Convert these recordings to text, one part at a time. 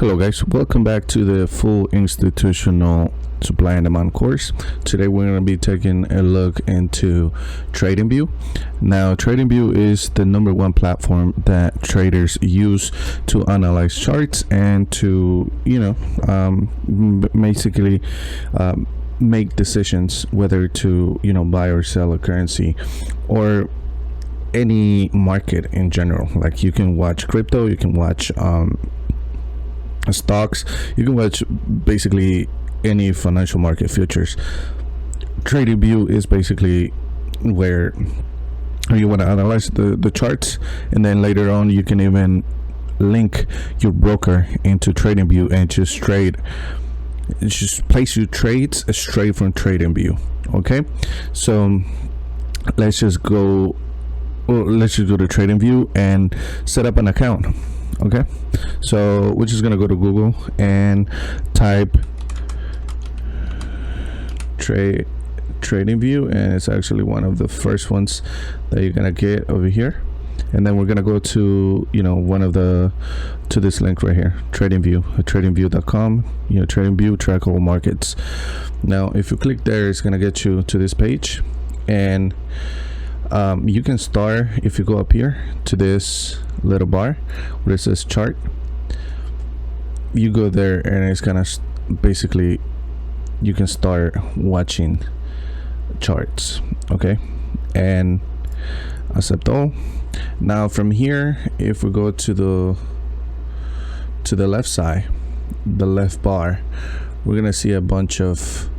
Hello guys, welcome back to the full institutional supply and demand course. Today we're going to be taking a look into TradingView. Now TradingView is the #1 platform that traders use to analyze charts and to basically make decisions whether to buy or sell a currency or any market in general. Like you can watch crypto, you can watch stocks, you can watch basically any financial market futures. TradingView is basically where you want to analyze the charts, and then later on you can even link your broker into TradingView and just place your trades straight from TradingView. Okay, so let's just go to TradingView and set up an account. Okay, so we're just gonna go to Google and type TradingView, and it's actually one of the first ones that you're gonna get over here. And then we're gonna go to to this link right here, TradingView, tradingview.com. TradingView, track all markets. Now if you click there, it's gonna get you to this page, and you can start, if you go up here to this little bar where it says chart, you go there and it's gonna basically you can start watching charts. Okay, and accept all. Now from here, if we go to the left side, the left bar, we're gonna see a bunch of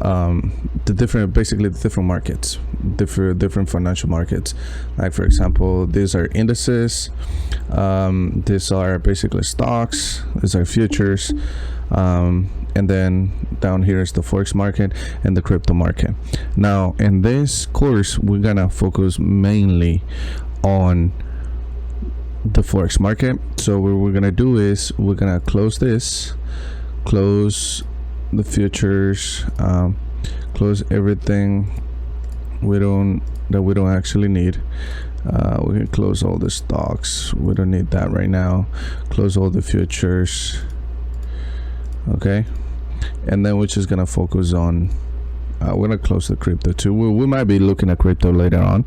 the different markets, different financial markets. Like for example, these are indices, these are basically stocks, these are futures, and then down here is the forex market and the crypto market. Now in this course, we're gonna focus mainly on the forex market. So what we're gonna do is we're gonna close this, close the futures, close everything we don't actually need. We can close all the stocks, we don't need that right now. Close all the futures. Okay, and then we're just gonna focus on we're gonna close the crypto too. We might be looking at crypto later on,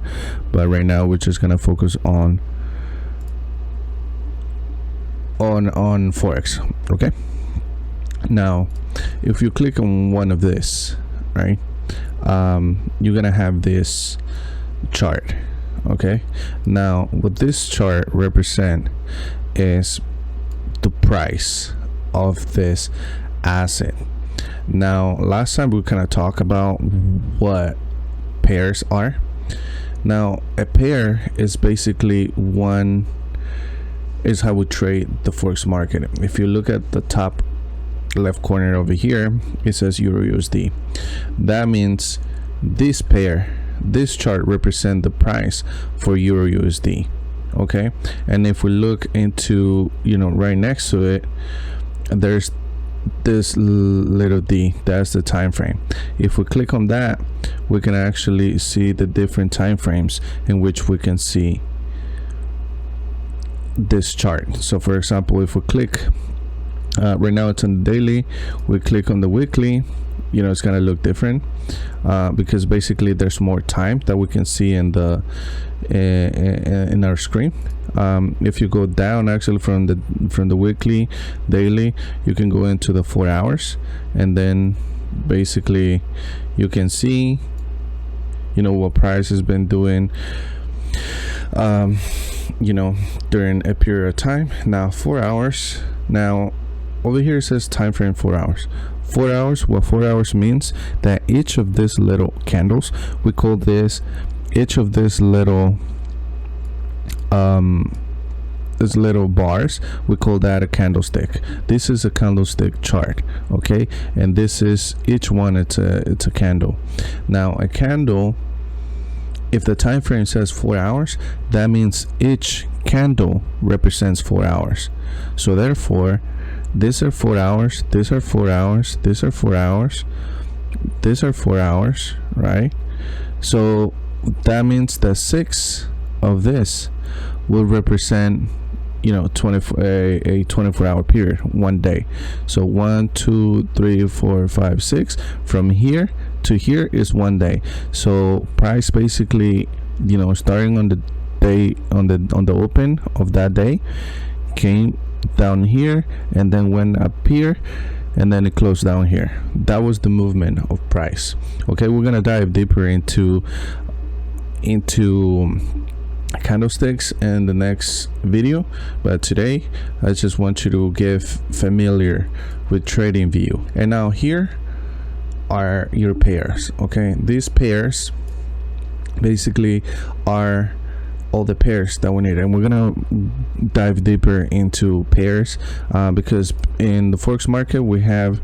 but right now we're just gonna focus on forex. Okay, now if you click on one of this, right, you're gonna have this chart. Okay, now what this chart represent is the price of this asset. Now last time we kind of talked about what pairs are. Now a pair is basically is how we trade the forex market. If you look at the top left corner over here, it says Euro USD. That means this chart represent the price for Euro USD. Okay, and if we look into right next to it, there's this little d, that's the time frame. If we click on that, we can actually see the different time frames in which we can see this chart. So for example, if we click right now, it's on the daily, we click on the weekly, it's gonna look different because basically there's more time that we can see in our screen. If you go down actually from the weekly, daily, you can go into the 4 hours, and then basically you can see what price has been doing during a period of time. Now 4 hours. Now over here it says time frame 4 hours. 4 hours, what 4 hours means that each of these little candles, we call this, each of these little bars, we call that a candlestick. This is a candlestick chart. Okay, and this is each one, it's a candle. Now a candle, if the time frame says 4 hours, that means each candle represents 4 hours. So therefore these are 4 hours, these are 4 hours, these are 4 hours, these are 4 hours, right? So that means that 6 of this will represent a 24-hour period, one day. So 1, 2, 3, 4, 5, 6, from here to here is one day. So price basically, starting on the day, on the open of that day, came down here and then went up here, and then it closed down here. That was the movement of price. Okay, we're gonna dive deeper into candlesticks in the next video, but today I just want you to get familiar with TradingView. And now here are your pairs. Okay, these pairs basically are all the pairs that we need, and we're gonna dive deeper into pairs because in the forex market we have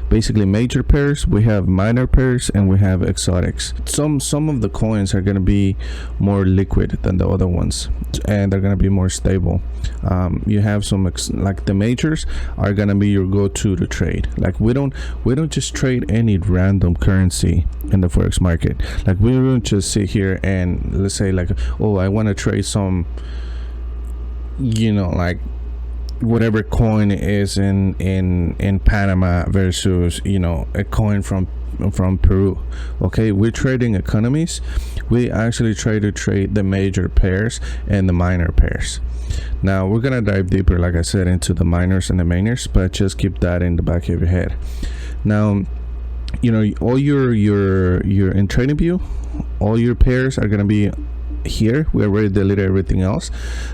basically major pairs, we have minor pairs, and we have exotics. Some of the coins are going to be more liquid than the other ones, and they're going to be more stable. You have some like the majors are going to be your go-to to trade. Like we don't just trade any random currency in the forex market. Like we don't just sit here and let's say like, oh, I want to trade some, like whatever coin is in Panama versus a coin from Peru. Okay, we're trading economies. We actually try to trade the major pairs and the minor pairs. Now we're gonna dive deeper, like I said, into the minors and the mainers, but just keep that in the back of your head. Now all your in TradingView, all your pairs are gonna be here. We already deleted everything else.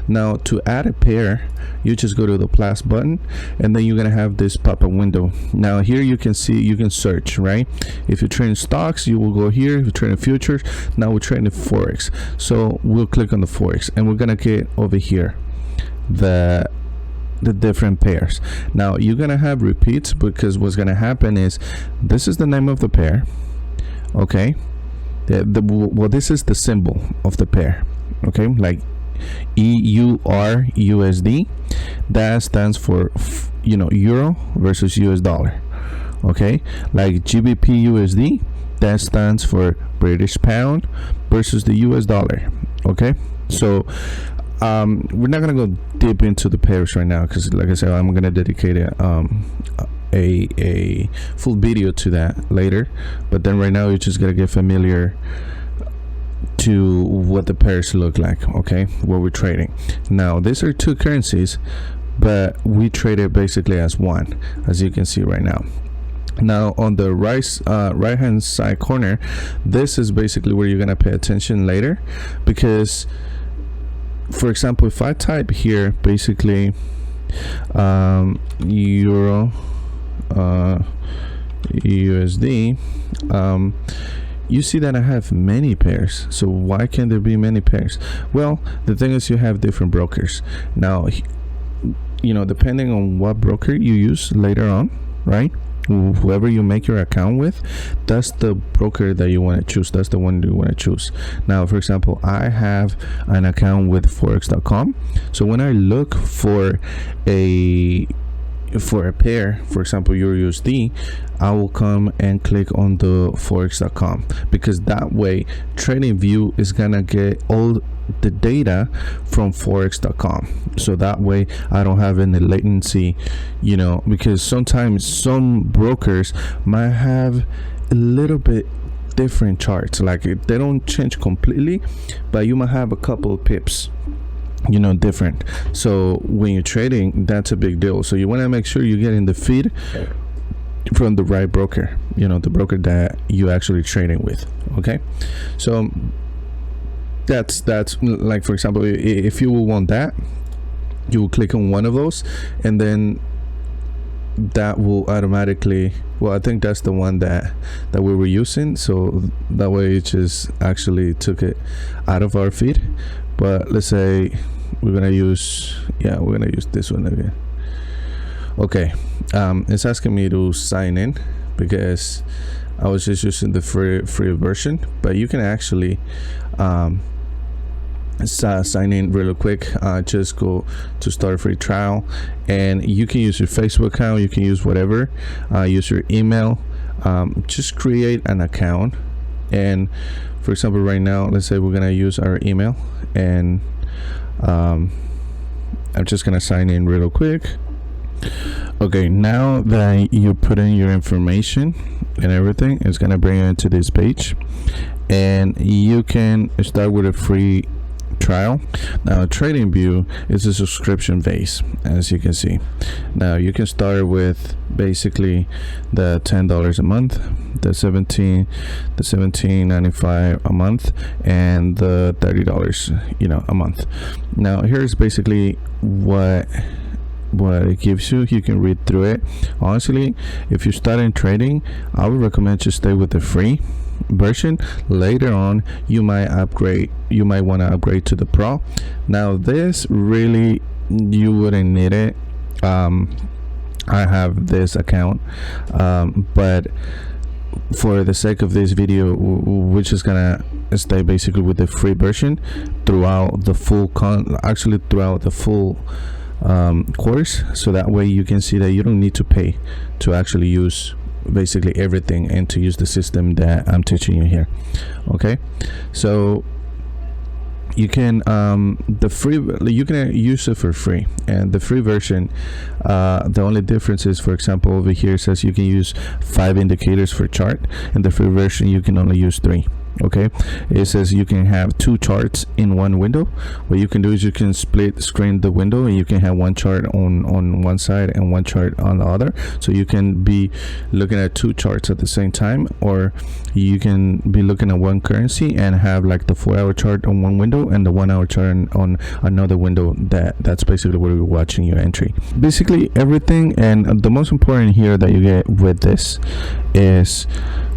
Now to add a pair, you just go to the plus button, and then you're gonna have this pop-up window. Now here you can see, you can search, right? If you're trading stocks, you will go here. If you're trading futures, now we're trading forex, so we'll click on the forex, and we're gonna get over here the different pairs. Now you're gonna have repeats, because what's gonna happen is this is the name of the pair. Okay, well, this is the symbol of the pair. Okay, like EURUSD, that stands for euro versus US dollar. Okay, like GBP/USD, that stands for British pound versus the US dollar. Okay, so we're not gonna go deep into the pairs right now, because like I said, I'm gonna dedicate a full video to that later. But then right now you just gotta get familiar to what the pairs look like. Okay, what we're trading now. These are two currencies, but we trade it basically as one, as you can see right now. Now on the right hand side corner, this is basically where you're gonna pay attention later, because for example, if I type here basically euro USD, you see that I have many pairs. So why can't there be many pairs? Well, the thing is, you have different brokers. Now depending on what broker you use later on, right, whoever you make your account with, that's the broker that you want to choose. That's the one you want to choose. Now for example, I have an account with forex.com, so when I look for a pair, for example EURUSD, I will come and click on the forex.com, because that way TradingView is gonna get all the data from forex.com. So that way I don't have any latency, because sometimes some brokers might have a little bit different charts, like they don't change completely, but you might have a couple of pips different. So when you're trading, that's a big deal. So you want to make sure you're getting the feed from the right broker, the broker that you actually trading with. Okay, so that's like, for example, if you will want that, you will click on one of those, and then that will automatically, well, I think that's the one that we were using, so that way it just actually took it out of our feed. But let's say we're gonna use this one again. Okay, it's asking me to sign in because I was just using the free version, but you can actually sign in really quick. Just go to start a free trial, and you can use your Facebook account, you can use whatever, use your email, just create an account. And for example, right now, let's say we're gonna use our email, and I'm just gonna sign in real quick. Okay, now that you put in your information and everything, it's gonna bring you into this page, and you can start with a free trial. Now TradingView is a subscription base, as you can see. Now you can start with basically the $10 a month, the $17.95 a month, and the $30 a month. Now here's basically what it gives you. You can read through it. Honestly, if you start in trading, I would recommend to stay with the free version. Later on you might want to upgrade to the pro. Now this really, you wouldn't need it. I have this account, but for the sake of this video, we're just gonna stay basically with the free version throughout the full course, so that way you can see that you don't need to pay to actually use basically everything and to use the system that I'm teaching you here. Okay, so you can you can use it for free, and the free version, the only difference is, for example, over here it says you can use 5 indicators for chart, and the free version you can only use 3. Okay, it says you can have 2 charts in one window. What you can do is you can split screen the window, and you can have one chart on one side and one chart on the other, so you can be looking at 2 charts at the same time, or you can be looking at one currency and have like the 4-hour chart on one window and the 1-hour chart on another window. That's basically what we're watching your entry, basically everything. And the most important here that you get with this is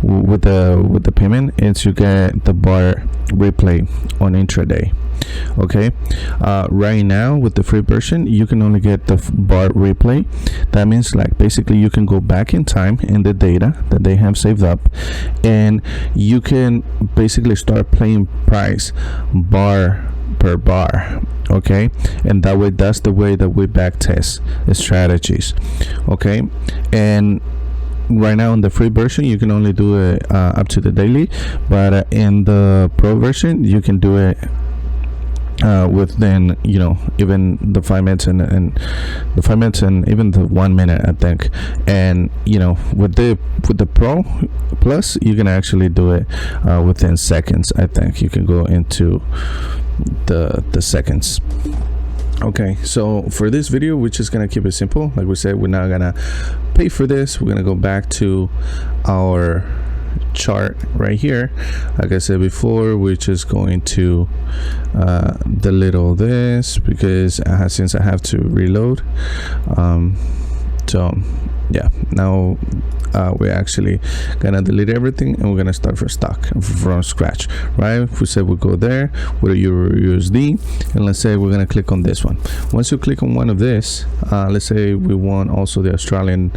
with the payment is you get the bar replay on intraday. Okay, right now with the free version you can only get the bar replay. That means like basically you can go back in time in the data that they have saved up, and you can basically start playing price bar per bar. Okay, and that's the way that we back test the strategies. Okay, and right now in the free version you can only do it up to the daily, but in the pro version you can do it within even the 5 minutes and the 5 minutes and even the 1 minute, I think. And with the pro plus you can actually do it within seconds. I think you can go into the seconds. Okay, so for this video we're just gonna keep it simple. Like we said, we're not gonna pay for this. We're gonna go back to our chart right here. Like I said before, we're just going to delete all this because since I have to reload, so yeah, now we're actually gonna delete everything and we're gonna start from scratch, right? If we say we'll go there with a Euro USD, and let's say we're gonna click on this one. Once you click on one of this, let's say we want also the Australian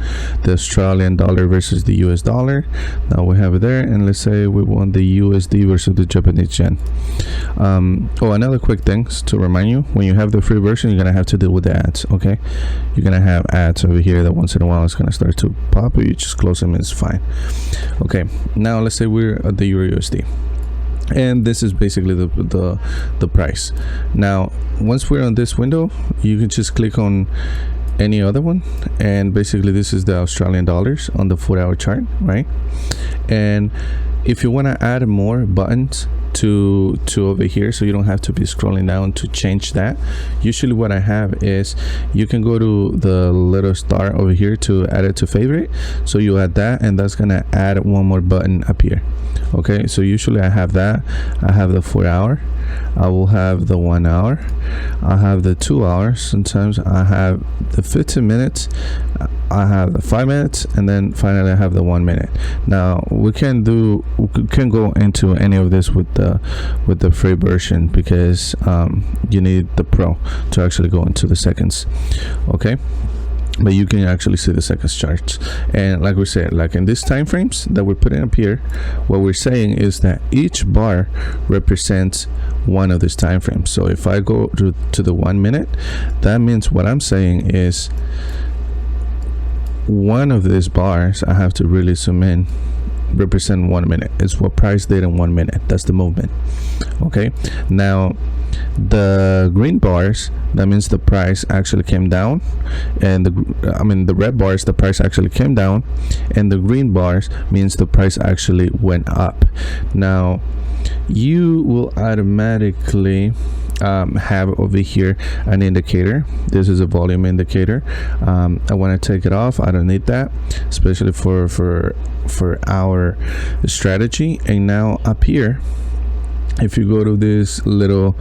dollar versus the US dollar. Now we have it there, and let's say we want the USD versus the Japanese yen. Another quick thing to remind you, when you have the free version, you're gonna have to deal with the ads. Okay, you're gonna have ads over here that once in a while it's gonna start to pop, but you just close them, it's fine. Okay, now let's say we're at the Euro USD, and this is basically the price. Now once we're on this window, you can just click on any other one, and basically this is the Australian dollars on the 4-hour chart, right? And if you want to add more buttons to over here, so you don't have to be scrolling down to change that, usually what I have is you can go to the little star over here to add it to favorite, so you add that, and that's gonna add one more button up here. Okay, so usually I have that. I have the 4-hour, I will have the 1 hour, I have the 2 hours, sometimes I have the 15 minutes, I have the 5 minutes, and then finally I have the 1 minute. Now we can go into any of this with the free version, because you need the pro to actually go into the seconds. Okay, but you can actually see the seconds charts. And like we said, like in these time frames that we're putting up here, what we're saying is that each bar represents one of these time frames. So if I go to the 1 minute, that means what I'm saying is one of these bars, I have to really zoom in, represent 1 minute. It's what price did in 1 minute. That's the movement. Okay, now The green bars, that means the price actually came down, and the red bars, the price actually came down, and the green bars means the price actually went up. Now you will automatically have over here an indicator. This is a volume indicator. I want to take it off. I don't need that, especially for our strategy. And now up here, if you go to this little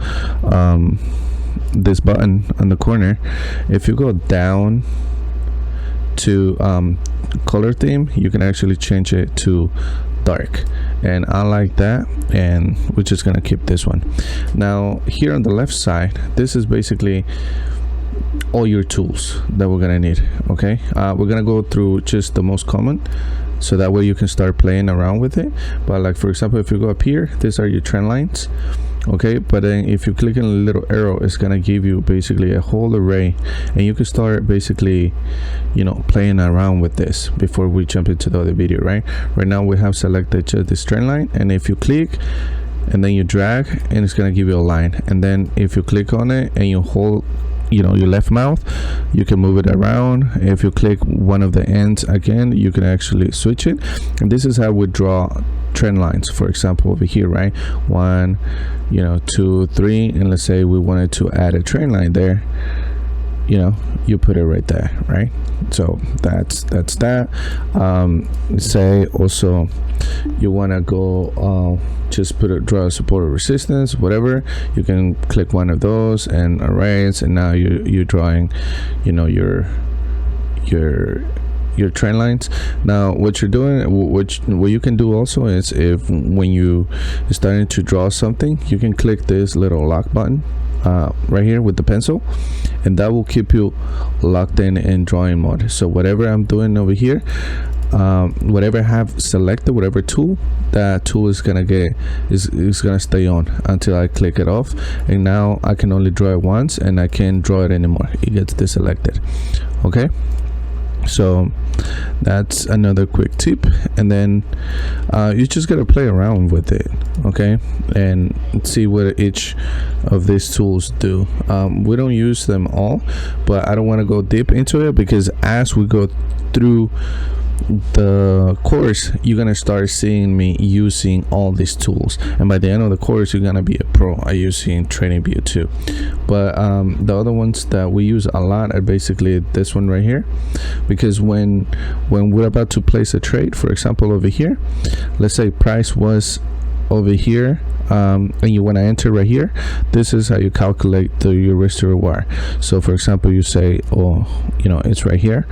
this button on the corner, if you go down to color theme, you can actually change it to dark, and I like that, and we're just gonna keep this one. Now here on the left side, this is basically all your tools that we're gonna need. Okay, we're gonna go through just the most common, so that way you can start playing around with it. But like, for example, if you go up here, these are your trend lines. Okay, but then if you click on a little arrow, it's gonna give you basically a whole array, and you can start basically, you know, playing around with this before we jump into the other video. Right now we have selected just this trend line, and if you click and then you drag, and it's gonna give you a line, and then if you click on it and you hold, you know, your left mouse, you can move it around. If you click one of the ends again, you can actually switch it. And this is how we draw trend lines. For example, over here, right, 1, 2, 3, and let's say we wanted to add a trend line there, you know, you put it right there, right? So that's that. Say also you want to go just draw a support or resistance, whatever, you can click one of those and arrays, and now you're drawing, you know, your trend lines. Now what you're doing, what you can do also is, if when you starting to draw something, you can click this little lock button right here with the pencil, and that will keep you locked in drawing mode. So whatever I'm doing over here, whatever I have selected, whatever tool, that tool is gonna gonna stay on until I click it off. And now I can only draw it once, and I can't draw it anymore. It gets deselected. Okay, so that's another quick tip. And then you just gotta play around with it, okay, and see what each of these tools do. We don't use them all, but I don't want to go deep into it, because as we go through the course, you're gonna start seeing me using all these tools, and by the end of the course, you're gonna be a pro at using TradingView too. But the other ones that we use a lot are basically this one right here, because when we're about to place a trade, for example over here, let's say price was over here, and you want to enter right here, this is how you calculate your risk to reward. So for example, you say, oh, you know, it's right here,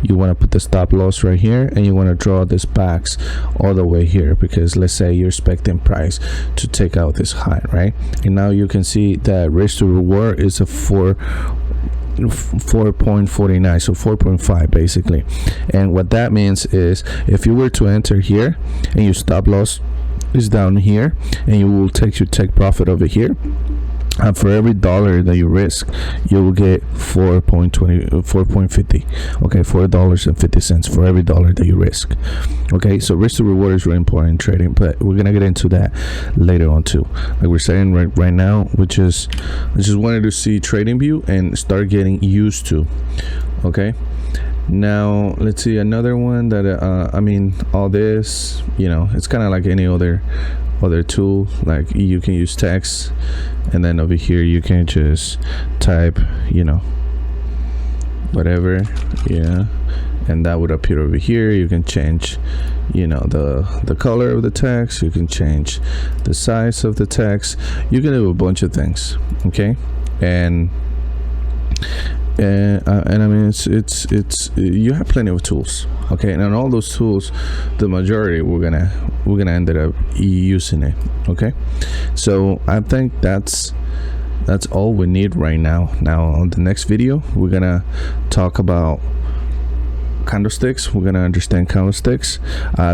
you want to put the stop loss right here, and you want to draw this box all the way here, because let's say you're expecting price to take out this high, right? And now you can see that risk to reward is a 4.49, so 4.5 basically. And what that means is, if you were to enter here and your stop loss is down here, and you will take your take profit over here, and for every dollar that you risk, you will get 4.50. Okay, $4.50 for every dollar that you risk. Okay, so risk to reward is really important in trading, but we're gonna get into that later on too. Like we're saying right now, I just wanted to see TradingView and start getting used to. Okay, now let's see another one that I mean, all this, you know, it's kind of like any other tool. Like you can use text, and then over here you can just type, you know, whatever, yeah, and that would appear over here. You can change, you know, the color of the text, you can change the size of the text, you can do a bunch of things. Okay, and I mean, it's you have plenty of tools. Okay, and on all those tools, the majority we're gonna end up using it. Okay, so I think that's all we need right now. Now on the next video, we're gonna talk about candlesticks. We're gonna understand candlesticks.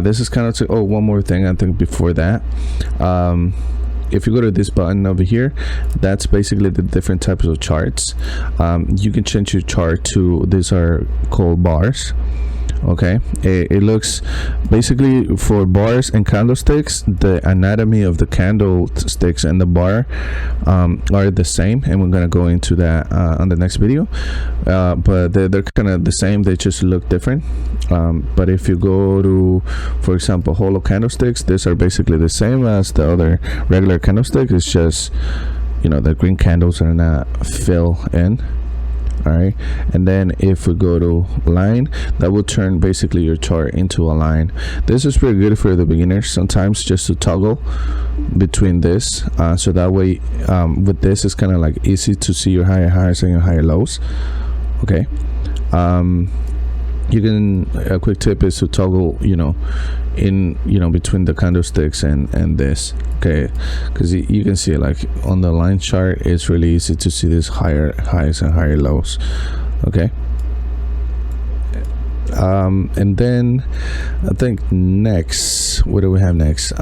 This is kind of one more thing I think before that. If you go to this button over here, that's basically the different types of charts. You can change your chart to, these are called bars. Okay, it looks basically for bars and candlesticks, the anatomy of the candlesticks and the bar are the same, and we're gonna go into that on the next video. But they're kind of the same, they just look different. But if you go to, for example, hollow candlesticks, these are basically the same as the other regular candlestick. It's just, you know, the green candles are not fill in. All right, and then if we go to line, that will turn basically your chart into a line. This is pretty good for the beginners sometimes, just to toggle between this, so that way with this it's kind of like easy to see your higher highs and your higher lows. Okay, you can, a quick tip is to toggle, you know, in, you know, between the candlesticks and this. Okay, because you can see, like on the line chart, it's really easy to see these higher highs and higher lows. Okay, and then I think next, what do we have next?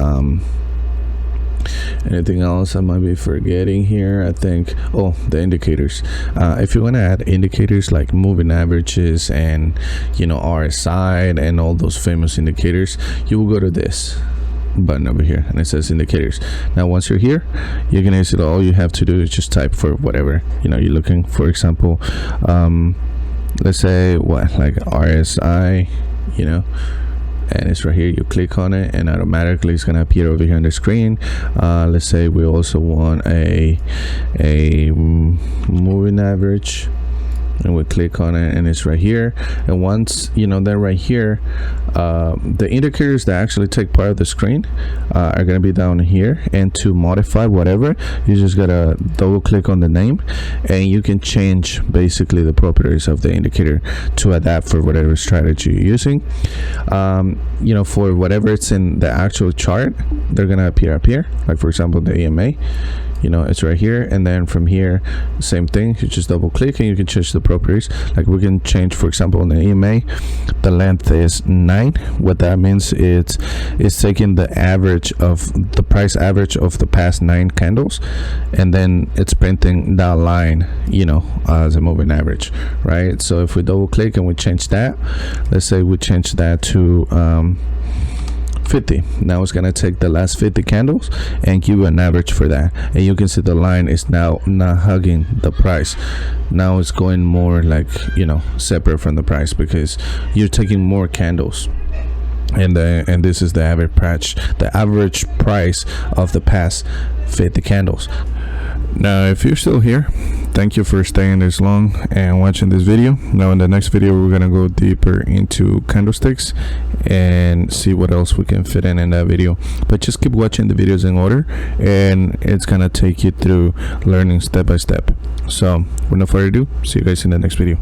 Anything else I might be forgetting here? I think, oh, the indicators. If you want to add indicators like moving averages and, you know, RSI and all those famous indicators, you will go to this button over here and it says indicators. Now once you're here, you're gonna see that all you have to do is just type for whatever, you know, you're looking. For example, let's say what, like RSI, you know, and it's right here. You click on it and automatically it's gonna appear over here on the screen. Let's say we also want a moving average, and we click on it and it's right here. And once, you know, they're right here, the indicators that actually take part of the screen are going to be down here. And to modify whatever, you just gotta double click on the name and you can change basically the properties of the indicator to adapt for whatever strategy you're using. You know, for whatever it's in the actual chart, they're gonna appear up here, like for example the EMA, you know, it's right here. And then from here, same thing, you just double click and you can change the properties. Like we can change, for example, on the EMA, the length is 9. What that means is it's taking the average of the price average of the past 9 candles, and then it's printing that line, you know, as a moving average, right? So if we double click and we change that, let's say we change that to 50. Now it's gonna take the last 50 candles and give you an average for that, and you can see the line is now not hugging the price. Now it's going more like, you know, separate from the price because you're taking more candles. And this is the average price of the past 50 candles. Now if you're still here, thank you for staying this long and watching this video. Now in the next video, we're gonna go deeper into candlesticks and see what else we can fit in that video. But just keep watching the videos in order, and it's gonna take you through learning step by step. So with no further ado, see you guys in the next video.